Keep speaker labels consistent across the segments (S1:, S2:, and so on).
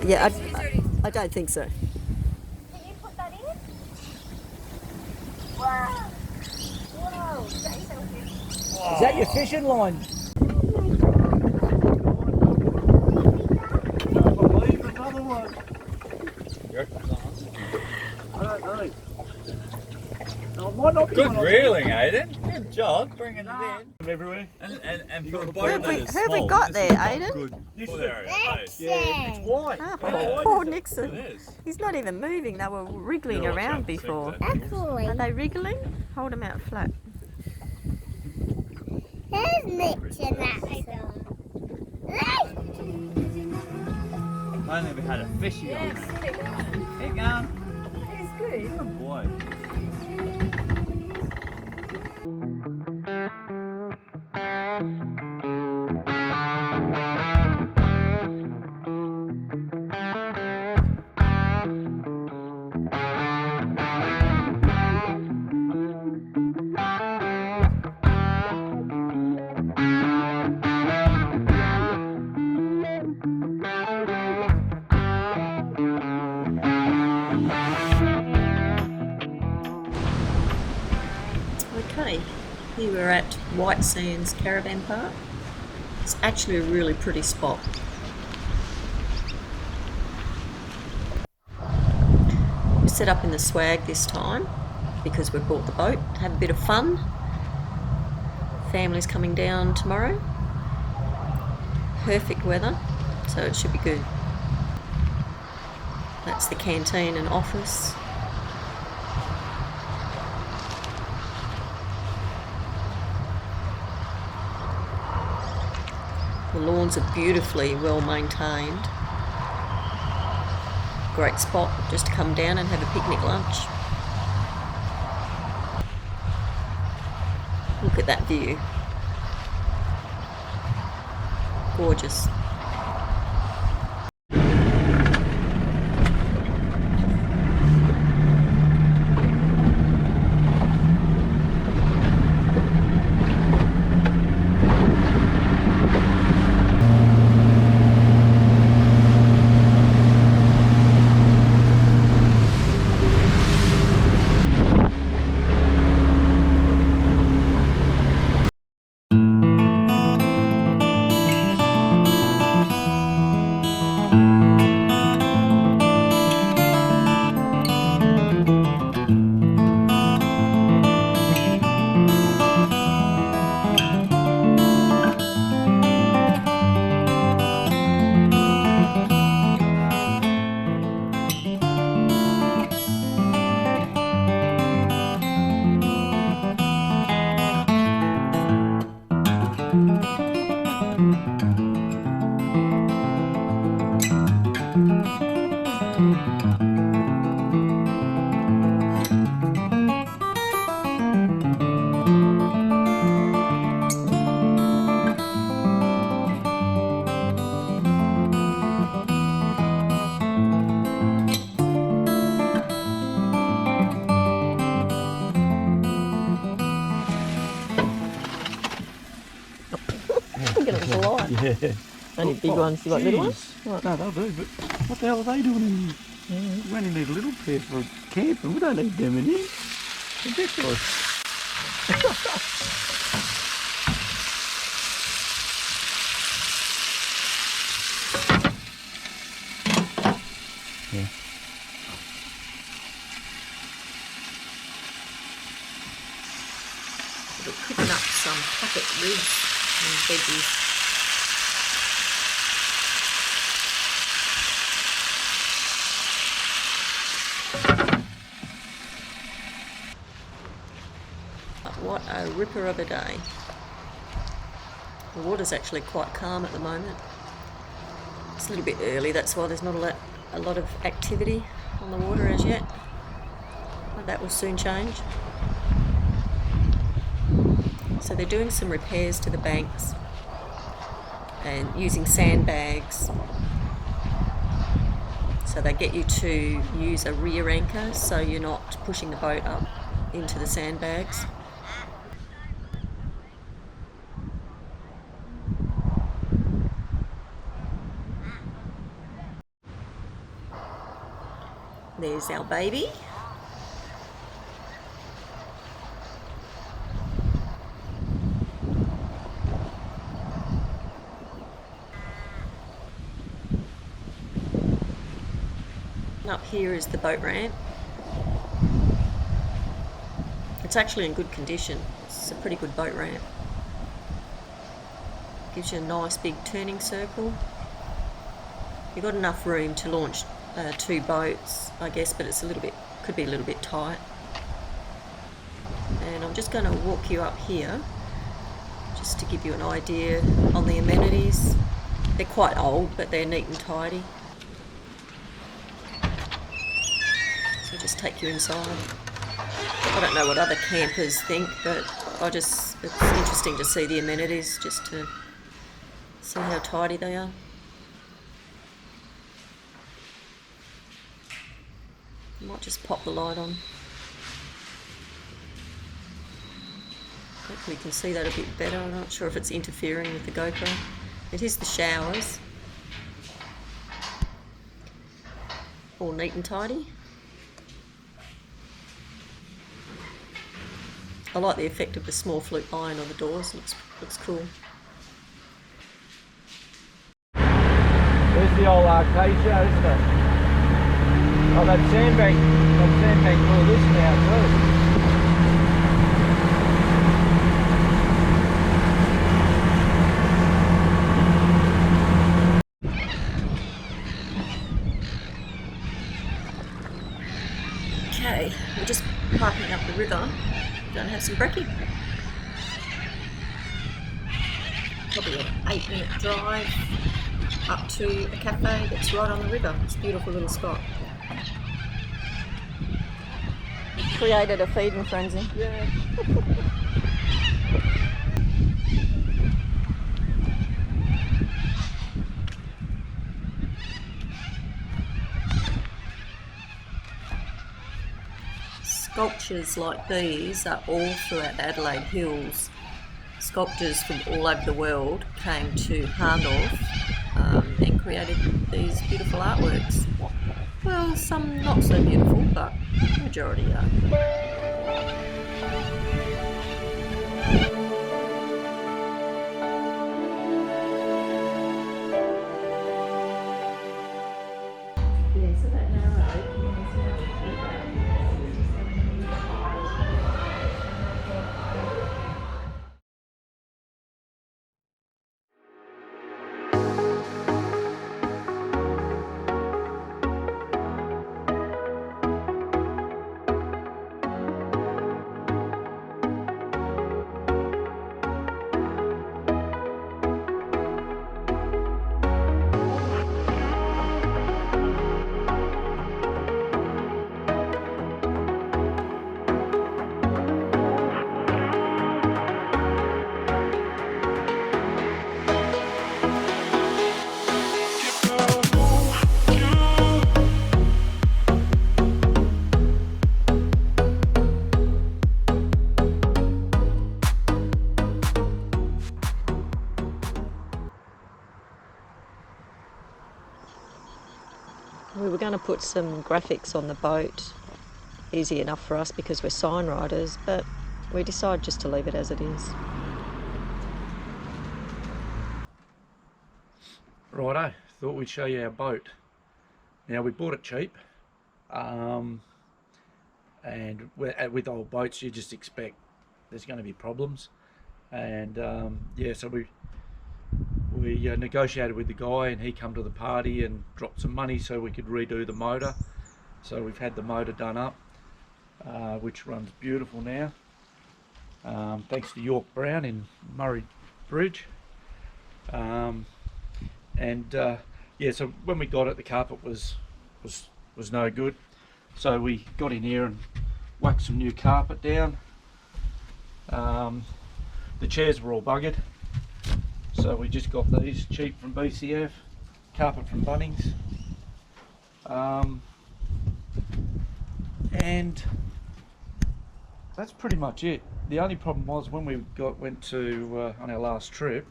S1: Yeah, I don't think so.
S2: Did you put that in? Wow. Whoa. Is that your fish?
S3: Is that your fishing line? I believe another one.
S4: You reckon it's on?
S3: I don't know. No, it might not be
S4: Good
S3: one on
S4: reeling, Aiden. Good job bringing it in.
S3: there. Everywhere.
S4: And
S3: got
S4: for a
S3: the
S4: boat
S3: ball.
S4: that is
S1: Who have we
S4: small,
S1: got
S4: this
S1: there,
S4: is not
S1: Aiden?
S4: good
S3: This
S4: full
S3: is a-
S4: area base.
S3: Yeah, it's wide.
S1: Ah,
S4: Yeah.
S1: poor
S4: It
S1: Nixon.
S4: is.
S1: He's not even moving. They were wriggling
S4: Gotta watch out
S1: around
S4: for
S1: before.
S4: sea turtles.
S2: Actually,
S1: Are they wriggling? Hold them out flat.
S2: there's Mitch in that
S4: I never had a fishy on there. Keep going.
S2: It's good.
S4: Good boy.
S1: Okay, here we're at White Sands Caravan Park. It's actually a really pretty spot. We set up in the swag this time because we bought the boat to have a bit of fun. Family's coming down tomorrow. Perfect weather, so it should be good. That's the canteen and office. The lawns are beautifully well maintained. Great spot just to come down and have a picnic lunch. Look at that view. Gorgeous. I'm gonna fly.
S3: Yeah.
S1: Only big ones, you got little ones?
S3: Jeez.
S1: What?
S3: No, they'll do, but what the hell are they doing in here? We only need a little pair for camping. We don't need them in here. Ridiculous. Yeah.
S1: We're cooking up some packet ribs and veggies. What a ripper of a day. The water's actually quite calm at the moment. It's a little bit early, that's why there's not a lot of activity on the water as yet. But that will soon change. So they're doing some repairs to the banks and using sandbags. So they get you to use a rear anchor so you're not pushing the boat up into the sandbags. There's our baby. Up here is the boat ramp. It's actually in good condition. It's a pretty good boat ramp. Gives you a nice big turning circle. You've got enough room to launch 2 boats, I guess, but it's could be a little bit tight. And I'm just going to walk you up here just to give you an idea on the amenities. They're quite old, but they're neat and tidy. So I'll just take you inside. I don't know what other campers think, but it's interesting to see the amenities, just to see how tidy they are. I might just pop the light on. Hopefully you can see that a bit better. I'm not sure if it's interfering with the GoPro. It is the showers. All neat and tidy. I like the effect of the small flute iron on the doors. Looks cool.
S3: There's the old acacia, isn't it? Oh, that sandbank full of this now too.
S1: Okay, we're just parking up the river. Gonna have some brekkie. Probably an 8-minute drive up to a cafe that's right on the river. It's a beautiful little spot. Created a feeding frenzy.
S3: Yeah.
S1: Sculptures like these are all throughout the Adelaide Hills. Sculptors from all over the world came to Hahndorf and created these beautiful artworks. Well, some not so beautiful, but the majority are. We were going to put some graphics on the boat, easy enough for us because we're sign riders, but we decided just to leave it as it is.
S3: Righto, thought we'd show you our boat. Now, we bought it cheap, and with old boats you just expect there's going to be problems, and yeah, so we negotiated with the guy, and he come to the party and dropped some money so we could redo the motor. So we've had the motor done up, which runs beautiful now, thanks to York Brown in Murray Bridge. Yeah, so when we got it, the carpet was no good, so we got in here and whacked some new carpet down. The chairs were all buggered, so we just got these cheap from BCF, carpet from Bunnings, and that's pretty much it. The only problem was when we went to on our last trip,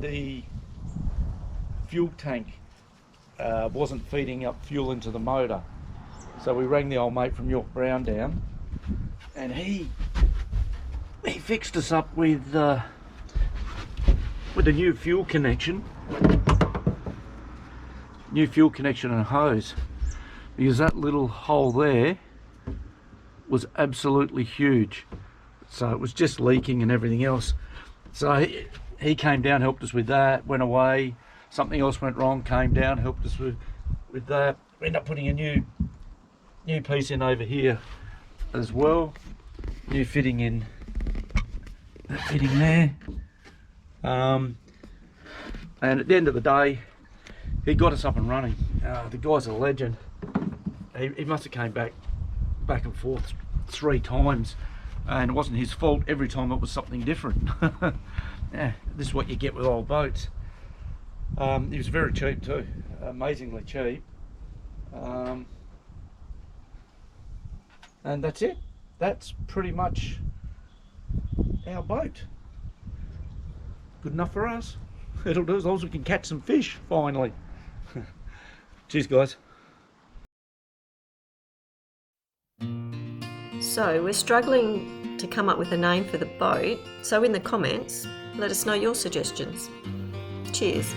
S3: the fuel tank wasn't feeding up fuel into the motor. So we rang the old mate from York Brown down, and he fixed us up with a new fuel connection and a hose, because that little hole there was absolutely huge, so it was just leaking and everything else. So he came down, helped us with that, went away, something else went wrong, came down, helped us with that. We ended up putting a new piece in over here as well, new fitting in, that fitting there. And at the end of the day, he got us up and running. The guy's a legend. He must have came back and forth 3 times, and it wasn't his fault. Every time it was something different. Yeah, this is what you get with old boats. He was very cheap too, amazingly cheap. And that's it. That's pretty much our boat. Good enough for us. It'll do as long as we can catch some fish finally. Cheers, guys.
S1: So we're struggling to come up with a name for the boat, so in the comments let us know your suggestions. Cheers.